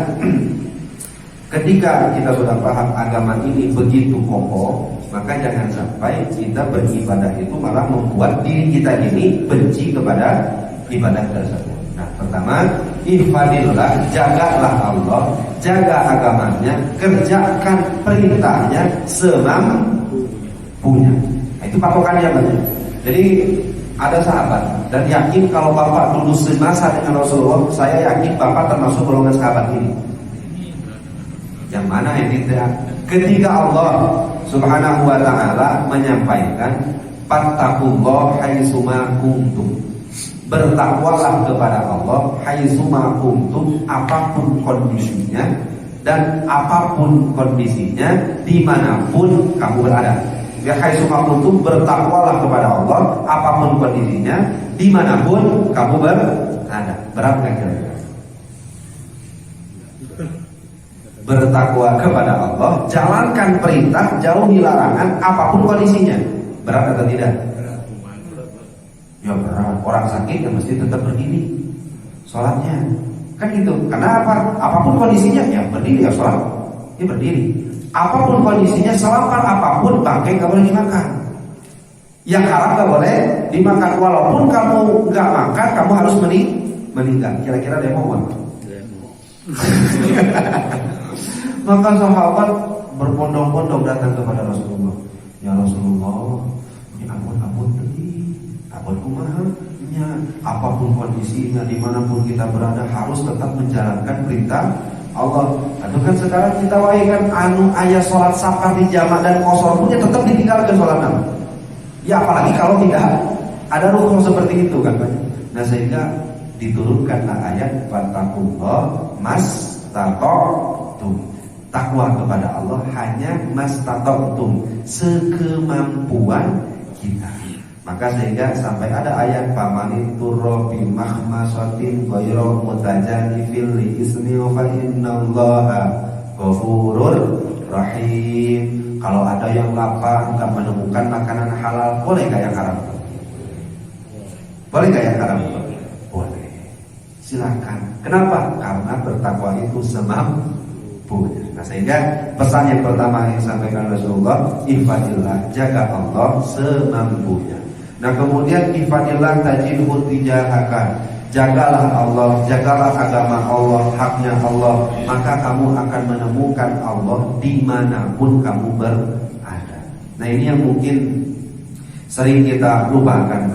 ketika kita sudah paham agama ini begitu kokoh, maka jangan sampai kita beribadah itu malah membuat diri kita ini benci kepada ibadah tersebut. Nah, pertama, ihfadillah, jagalah Allah, jaga agamanya, kerjakan perintahnya semampunya. Nah, itu patokannya banyak. Jadi ada sahabat dan yakin kalau Bapak dulu semasa dengan Rasulullah, saya yakin Bapak termasuk golongan sahabat ini. Yang mana ini tidak? Ketika Allah Subhanahu wa ta'ala menyampaikan fattaqullah haitsuma kuntum, bertakwalah kepada Allah haitsuma kuntum, apapun kondisinya dan apapun kondisinya dimanapun kamu berada. Ya haitsuma kuntum, bertakwalah kepada Allah apapun kondisinya dimanapun kamu berada. Berat nggak kira-kira? Bertakwa kepada Allah, jalankan perintah, jauhi larangan, apapun kondisinya. Berat atau tidak? Ya berat. Orang sakit ya mesti tetap berdiri sholatnya, kan gitu. Karena apa? Apapun kondisinya ya berdiri ya sholat, ya berdiri. Apapun kondisinya, selapar apapun, bangkai gak boleh dimakan, yang haram gak boleh dimakan. Walaupun kamu gak makan, kamu harus meninggal. Kira-kira demo apa? Maka sahabat berbondong-bondong datang kepada Rasulullah. Ya Rasulullah, Ya ampun kumaha. Apapun kondisinya, dimanapun kita berada harus tetap menjalankan perintah Allah. Aduh kan sekarang kita wae kan ayat sholat safar di jamaah dan qashar punya tetap ditinggalkan sholatnya. Ya apalagi kalau tidak ada rukun seperti itu kan Pak. Nah sehingga diturunkanlah ayat fattaqullah mastata'tum. Takwa kepada Allah hanya mastata'tum, sekemampuan kita. Maka sehingga sampai ada ayat famanit turra bi mahmasatin ghairu mutajanifil li ismi fa innallaha ghafurur rahim. Kalau ada yang lapar enggak menemukan makanan halal, boleh enggak yang haram? Boleh enggak yang haram? Boleh. Silakan. Kenapa? Karena bertakwa itu semampunya. Nah sehingga pesan yang pertama yang disampaikan Rasulullah, ihfadillah, jaga Allah semampunya. Nah kemudian ihfadillah tajidhu tijahaka, jagalah Allah, jagalah agama Allah, haknya Allah, maka kamu akan menemukan Allah dimanapun kamu berada. Nah ini yang mungkin sering kita lupakan,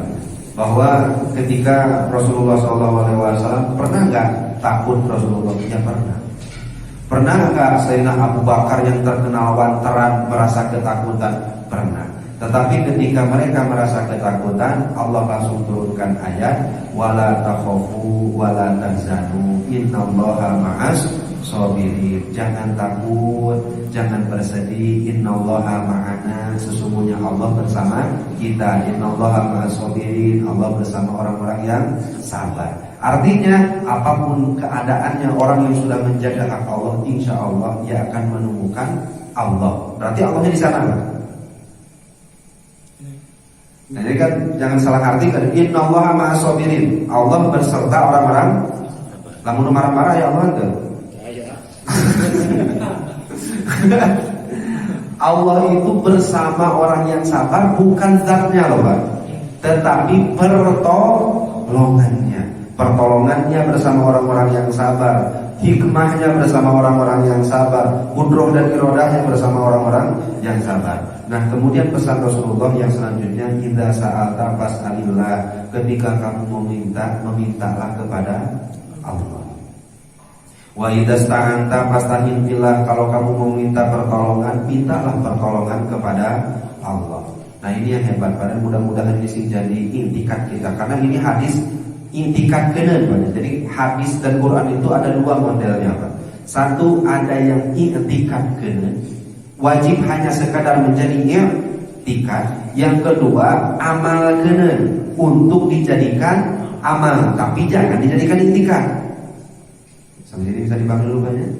bahwa ketika Rasulullah SAW pernah nggak takut Rasulullah? Ya pernah. Pernah nggak Sayyidina Abu Bakar yang terkenal wantaran merasa ketakutan? Pernah. Tetapi ketika mereka merasa ketakutan, Allah langsung turunkan ayat wala takhafu wala tahzanu innallaha ma'as sabirin. Jangan takut, jangan bersedih, innallaha ma'ana, sesungguhnya Allah bersama kita. Innallaha ma'as sabirin, Allah bersama orang-orang yang sabar. Artinya apapun keadaannya, orang yang sudah menjaga hak Allah, insya Allah ia akan menemukan Allah. Berarti Allahnya di sana kan? Nah ini kan jangan salah arti kan, innallaha ma'as sabirin, Allah berserta orang-orang lamun marah-marah ya Allah tuh. Allah itu bersama orang yang sabar, bukan zatnya loh Pak, tetapi pertolongannya bersama orang-orang yang sabar, hikmahnya bersama orang-orang yang sabar, kudroh dan irodahnya bersama orang-orang yang sabar. Nah kemudian pesan Rasulullah yang selanjutnya, idza sa'alta fas'alillah, ketika kamu memintalah kepada Allah. Wa idza sta'anta fasta'in billah, kalau kamu meminta pertolongan, mintalah pertolongan kepada Allah. Nah ini yang hebat, pada mudah-mudahan ini jadi intikat kita, karena ini hadis intikat kenen. Jadi hadis dan Quran itu ada dua modelnya Pak. Satu ada yang intikat kenen, wajib hanya sekadar menjadi i'tikad. Yang kedua amal kenen, untuk dijadikan amal tapi jangan dijadikan i'tikad. Sampai sini bisa dibangun dulu banyak.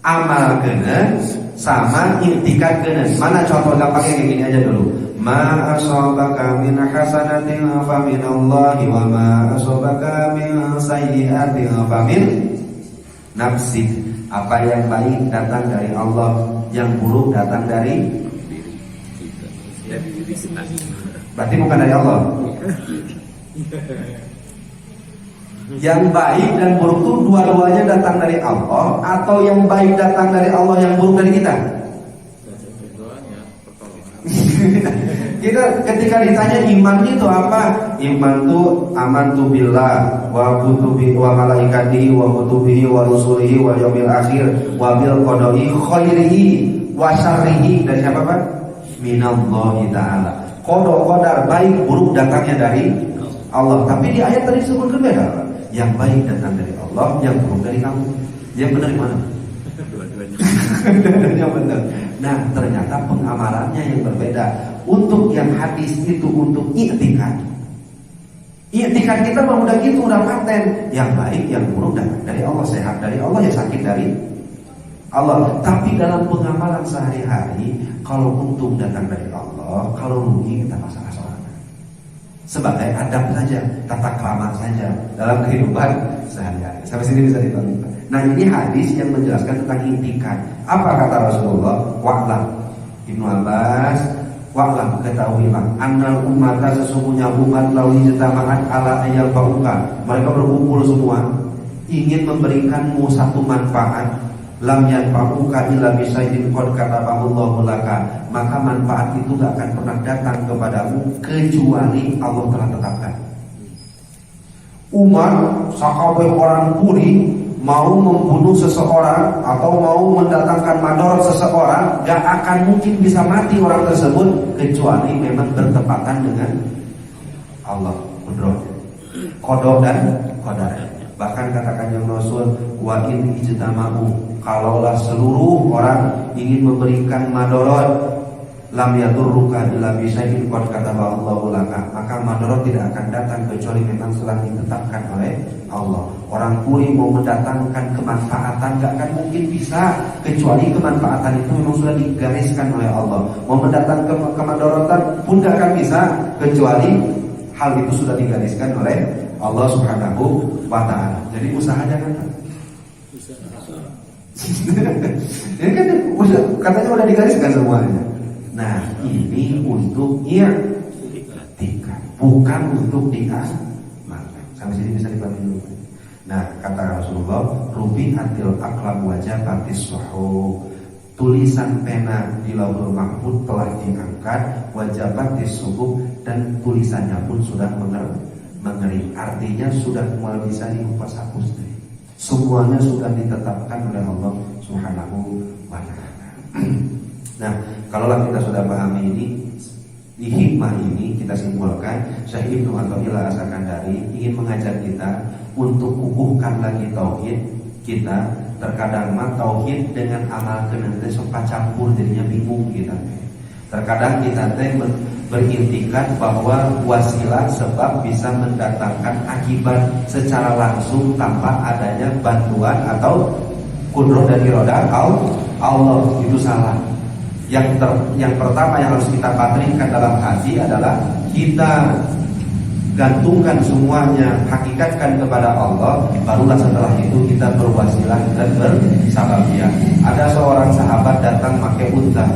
Amal kenen sama i'tikad kenen. Mana contoh gampangnya kayak gini aja dulu. Ma asabaka min hasanatin fa min Allah, wa ma asabaka min sayyi'atin fa min nafsik. Apa yang baik datang dari Allah, yang buruk datang dari berarti bukan dari Allah. Yang baik dan buruk itu dua-duanya datang dari Allah, atau yang baik datang dari Allah, yang buruk dari kita? Kita ketika ditanya iman itu apa? Iman itu amantu billah wa kutubihi wa malaikatihi wa kutubihi wa rusulihi wa yaumil akhir wa bil qada'i khairihi wa syarrihi. Dari siapa Pak? Minallahi ta'ala. Qadar baik buruk datangnya dari Allah. Tapi di ayat tadi disebutkan beda Pak. Yang baik datang dari Allah, yang buruk dari kamu. Yang benar mana? Yang benar. Nah ternyata pengamalannya yang berbeda. Untuk yang hadis itu untuk i'tikad. I'tikad kita udah gitu, udah paten. Yang baik, yang buruk datang dari Allah, sehat dari Allah, ya sakit dari Allah. Tapi dalam pengamalan sehari-hari, kalau untung datang dari Allah, kalau rugi kita masalah-masalah. Sebagai adab saja, tata krama saja dalam kehidupan sehari-hari. Sampai sini bisa dibangun. Nah ini hadis yang menjelaskan tentang i'tikad. Apa kata Rasulullah? Wa'lam, Ibnu Abbas, wa'lam, ketahuilah, annal ummata, sesungguhnya umat lauli jama'at ala ayal bauka, mereka berkumpul semua ingin memberikanmu satu manfaat, lam yanfa'uka illa bisyai'in qad katabahu Allahu laka, maka manfaat itu gak akan pernah datang kepadamu kecuali Allah telah tetapkan. Umar sakabeh orang puri mau membunuh seseorang atau mau mendatangkan madarat seseorang, gak akan mungkin bisa mati orang tersebut kecuali memang bertepatan dengan Allah, qada dan qadar. Bahkan katakan yang Rasul, wa in ijtama'u, kalaulah seluruh orang ingin memberikan madarat, lam yadurruka illa bisyai'in qad katabahu Allahu laka, maka madarat tidak akan datang kecuali memang telah ditetapkan oleh Allah. Orang kuri mau mendatangkan kemanfaatan gak akan mungkin bisa kecuali kemanfaatan itu memang sudah digariskan oleh Allah. Mau mendatangkan kemadaratan pun gak akan bisa kecuali hal itu sudah digariskan oleh Allah Subhanahu wa ta'ala. Jadi usaha jangan. Ini kan katanya udah digariskan semuanya. Nah, ini untuk i'tikaf, bukan untuk diamalkan. Sampai sini bisa dipahami dulu. Nah, kata Rasulullah, rubi'atil aqlam wajabatis suhuf, tulisan pena di Lauhul Mahfuz telah diangkat, wajabatis suhuf, dan tulisannya pun sudah mengering. Artinya sudah mulai bisa dihapus. Semuanya sudah ditetapkan oleh Allah Subhanahu wa ta'ala. Nah, kalaulah kita sudah pahami ini, di hikmah ini kita simpulkan, Syekh Ibnu Athaillah As-Sakandari ingin mengajak kita untuk kukuhkan lagi tauhid kita. Terkadang mah tauhid dengan amal nanti sempat campur, jadinya bingung kita. Terkadang kita berintikat bahwa wasilah sebab bisa mendatangkan akibat secara langsung tanpa adanya bantuan atau kudrah dan iradah Allah. Itu salah. Yang pertama yang harus kita patrikan dalam hati adalah kita gantungkan semuanya, hakikatkan kepada Allah. Barulah setelah itu kita berwasilah dan bersababiah. Ada seorang sahabat datang pakai unta,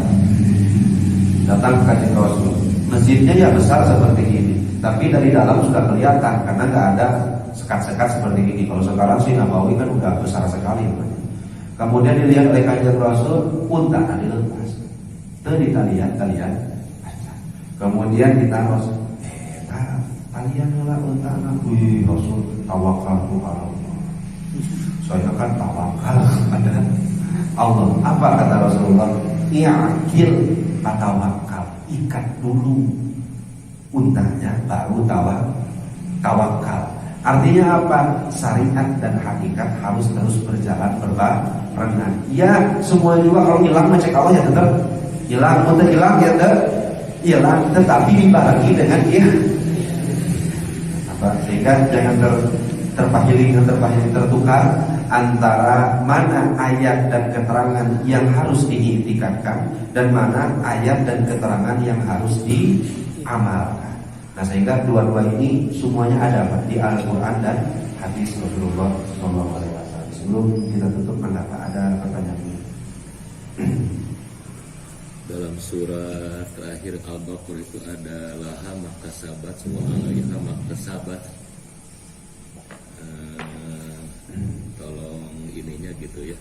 datang ke Rasul. Masjidnya ya besar seperti ini, tapi dari dalam sudah kelihatan karena nggak ada sekat-sekat seperti ini. Kalau sekarang sih Nabawi kan udah besar sekali. Kemudian dilihat oleh Kanjeng Rasul, unta dilepas. Tadi kalian kemudian ditaruh kalian lah unta wih Rasul tawakal ala Allah. Saya kan tawakal kepada Allah. Apa kata Rasulullah? I'akil tawakal, ikat dulu untanya baru tawakal. Artinya apa? Syariat dan hakikat harus terus berjalan berbarengan. Ya, semua juga kalau hilang cek Allah ya tetap hilang, untuk hilang ya hilang, tetapi dibarengi dengan sehingga jangan terpahiling tertukar antara mana ayat dan keterangan yang harus diiktikadkan dan mana ayat dan keterangan yang harus diamalkan. Nah, sehingga dua-dua ini semuanya ada di Al-Quran dan hadis Rasulullah SAW. Sebelum kita tutup, mengapa ada pertanyaan? Dalam surah terakhir Al-Baqarah itu ada laha makasabat, semua alaiha makasabat. Tolong ininya gitu ya.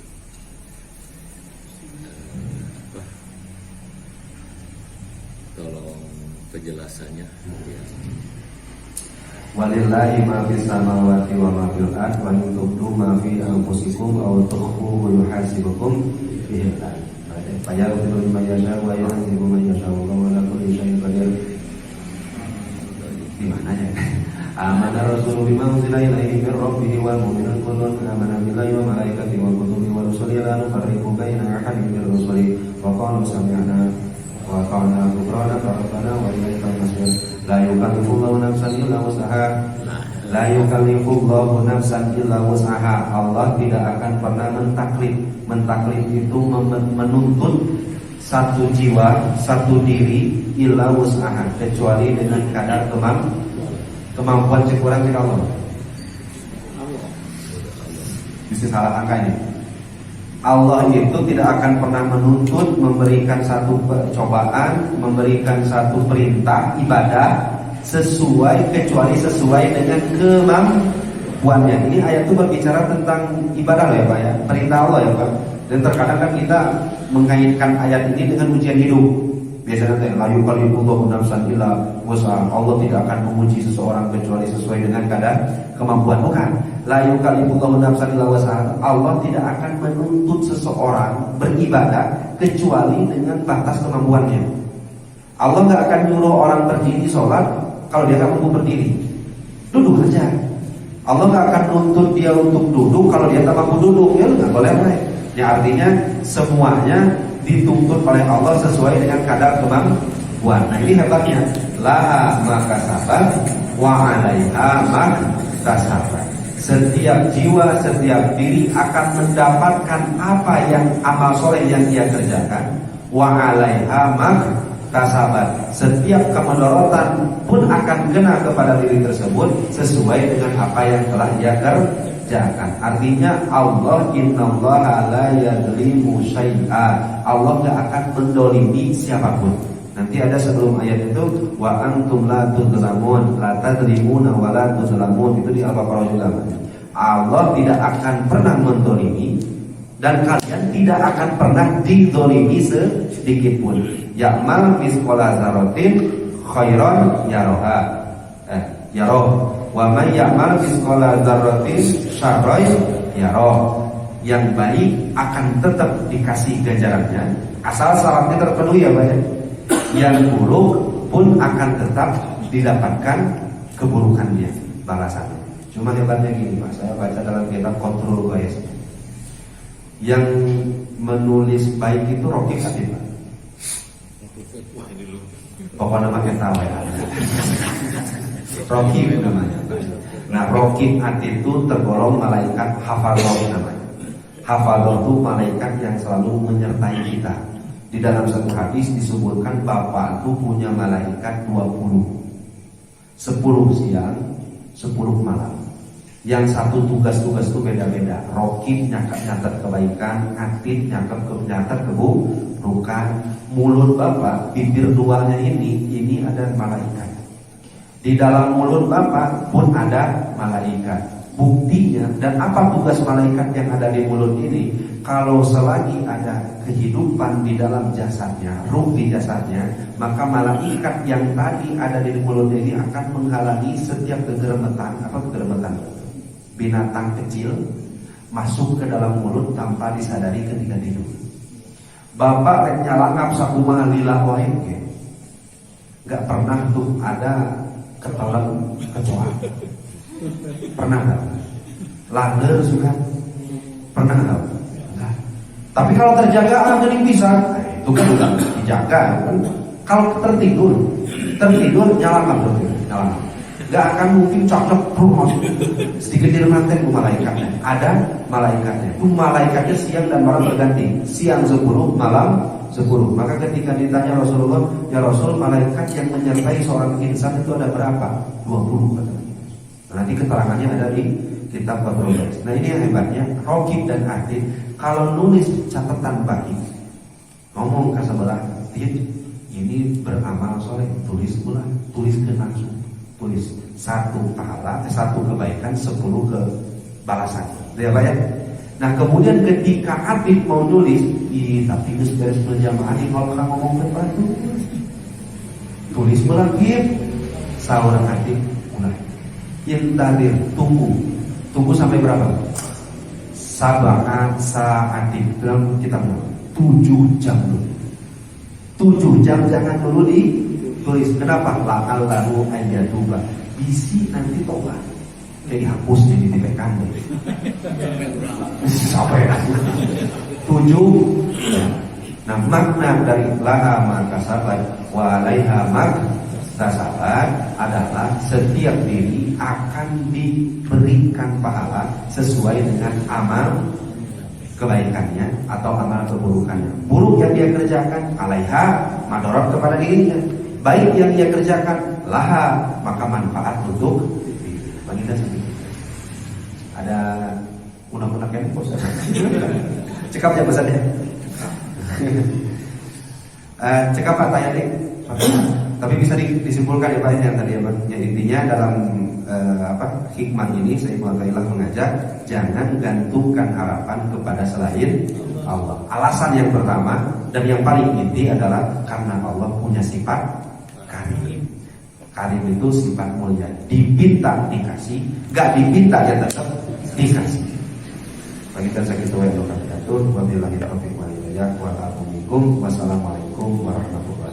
Tolong penjelasannya. Ya. Walillahi ma fis samawati wa ma fil ard wa in tubdu ma fi anfusikum aw tukhfuhu yuhasibukum bihi. Fayaghfiru liman yasha wa yu'adhibu man yasha wallahu ala kulli syai'in qadir. Di mana ya? Amana Rasulullah bima unzila ilaihi min rabbih wal mu'minun kullun amana billahi wa malaikatihi wa kutubihi wa rusulihi la nufarriqu baina ahadin min rusulihi wa qalu sami'na wa ata'na ghufranaka rabbana wa ilaikal masir. La yukallifullahu nafsan illa wus'aha. La yukallifullahu nafsan illa wus'aha. Allah tidak akan pernah mentaklif. Mentaklif itu menuntut satu jiwa, satu diri illa wus'aha, kecuali dengan kadar kemampuan kurang di Allah. Bisa salah angka ini. Allah itu tidak akan pernah menuntut memberikan satu cobaan, memberikan satu perintah ibadah kecuali sesuai dengan kemampuannya. Ini ayat itu berbicara tentang ibadah ya Pak ya, perintah Allah ya Pak. Dan terkadang kan kita mengaitkan ayat ini dengan ujian hidup. Biasanya la yukallifullahu nafsan illa wus'aha. Allah tidak akan menguji seseorang kecuali sesuai dengan kadar kemampuan. Bukan. La yukallifullahu nafsan illa wus'aha. Allah tidak akan menuntut seseorang beribadah kecuali dengan batas kemampuannya. Allah nggak akan nyuruh orang berdiri sholat kalau dia nggak mampu berdiri. Duduk aja. Allah nggak akan nuntut dia untuk duduk kalau dia tak mampu duduk. Ya nggak boleh. Ya artinya semuanya dituntut oleh Allah sesuai dengan kadar kemampuan. Nah ini hebatnya. Laha maka sabat wa 'alaiha maktasabat. Setiap jiwa, setiap diri akan mendapatkan apa yang amal soleh yang dia kerjakan. Wa 'alaiha maktasabat. Setiap kemudaratan pun akan kena kepada diri tersebut sesuai dengan apa yang telah dia kerjakan. Artinya Allah innallaha la yadzlimu syai'a. Allah gak akan mendolimi siapapun. Nanti ada sebelum ayat itu wa antum la tudzlamun la tadzlimuna wa la tudzlamun, itu di Al-Baqarah juga. Allah tidak akan pernah mendolimi dan kalian tidak akan pernah didolimi sedikit pun. Ya'mal misqala dzarratin khairan yaraha. Yaroh wa may ya'mal misqala dzarratin syarran yaroh. Yang baik akan tetap dikasih ganjarannya asal syaratnya terpenuhi ya Pak ya. Yang buruk pun akan tetap didapatkan keburukannya, balasannya. Cuma hebatnya gini Pak, saya baca dalam kitab Kontrol Bias. Yang menulis baik itu Rokib Atid Pak. Pokoknya makin tahu ya. Rokib namanya. Nah Rokib Atid itu tergolong malaikat hafadhoh namanya. Hafadhoh itu malaikat yang selalu menyertai kita. Di dalam satu hadis disebutkan Bapak itu punya malaikat 20. 10 siang, 10 malam. Yang satu tugas-tugas itu beda-beda. Rokib nyatat kebaikan, Atid nyatat keburukan. Mulut Bapak, bibir duanya ini ada malaikat. Di dalam mulut Bapak pun ada malaikat. Buktinya dan apa tugas malaikat yang ada di mulut ini? Kalau selagi ada kehidupan di dalam jasadnya, ruh di jasadnya, maka malaikat yang tadi ada di mulut ini akan menghalangi setiap kegeremetan, binatang kecil masuk ke dalam mulut tanpa disadari ketika tidur. Bapak rek nyalangap sakumaha lila wae ge. Enggak pernah tuh ada ketelan kecoa. Pernah enggak? Lander suka? Pernah enggak? Enggak. Tapi kalau terjaga geuning bisa. Nah, itu kan udah dijaga kan. Kalau tertidur nyalangap tuh, nyalangap. Gak akan mungkin cocok masuk sedikit di rumah teh malaikatnya. Ada malaikatnya. Malaikatnya siang dan malam berganti. Siang 10, malam 10. Maka ketika ditanya Rasulullah, ya Rasul, malaikat yang menyertai seorang insan itu ada berapa? 20 katanya. Nanti keterangannya ada di kitab Kontrol. Nah ini yang hebatnya Rokib dan Atid. Kalau nulis catatan baik, ngomong ke sebelah, ini beramal soleh, tulis pula, tulis ke langsung. Tulis 1 pahala, 1 kebaikan, 10 kebalasan. Ya Pak ya. Nah kemudian ketika Atid mau nulis, tapi geus beres berjamaah kalau kamu ngomong ke batu, tulis lagi, saur Atid mulai. Intadir, tunggu sampai berapa? Sab'at sa'atin dalam kitabnya 7 jam dulu. 7 jam jangan dulu ditulis. Kenapa? La'allahu ayyatuba. Bisi nanti tobat. Jadi hapus jadi dipekan. Sampai 7. Nah makna dari laha makasabat wa alaiha maktasabat adalah setiap diri akan diberikan pahala sesuai dengan amal kebaikannya atau amal keburukannya. Buruk yang dia kerjakan alaiha madorot kepada dirinya. Baik yang dia kerjakan laha maka manfaat untuk bagi kita sendiri. Ada undang-undang yang bos. Cekap ya pesannya. Cekap Pak tanya deh. Tapi bisa disimpulkan ya Pak yang tadi ya Pak. Ya, intinya dalam hikmah ini saya mau mengajak jangan gantungkan harapan kepada selain Allah. Alasan yang pertama dan yang paling inti adalah karena Allah punya sifat karim. Karim itu sifat mulia. Dipinta dikasih, gak dipinta ya tetap dikasih. Bagi kita sakit wa wabarakatuh. Wabillahi taufiq wal hidayah. Wassalamualaikum warahmatullahi